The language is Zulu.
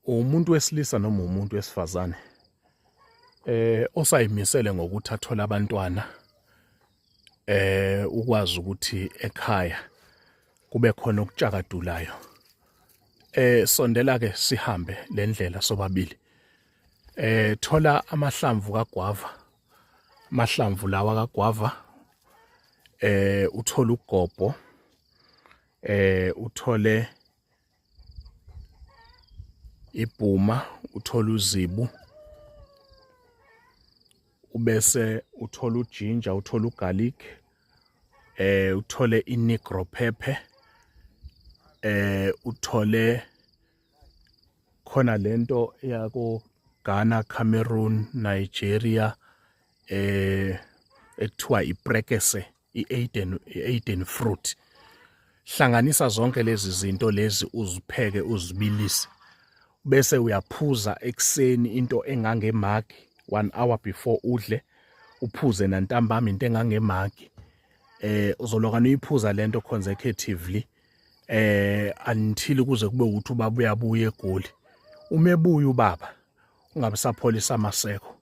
Umuntu wesilisa noma umuntu wesifazane osayimisele ngokuthi athole abantwana ukwazi ukuthi ekhaya kube khona okutshakadulayo. Sondela ke sihambe lendlela sobabili. Thola amahlamvu kagwava. Amahlamvu lawa kagwava uthola ugobho, uthole ibhuma, uthola uzibu, ubese uthola ujinja, uthola ugarlic, uthole inegro pepper, uthole khona lento yako Ghana, Cameroon, Nigeria ekuthiwa iprekese, i-Aden fruit. Hlanganisa zonke lezi zinto lezi uzipheke uzibilise. Bese uyaphuza ekseni into engangemagi 1 hour before udle, uphuze nantambama into engangemagi. Uzolokana uyiphuza lento consecutively until kuze kube ukuthi ubaba uyabuya eGoli. Umebuya ubaba ungabisapholisa amaseko.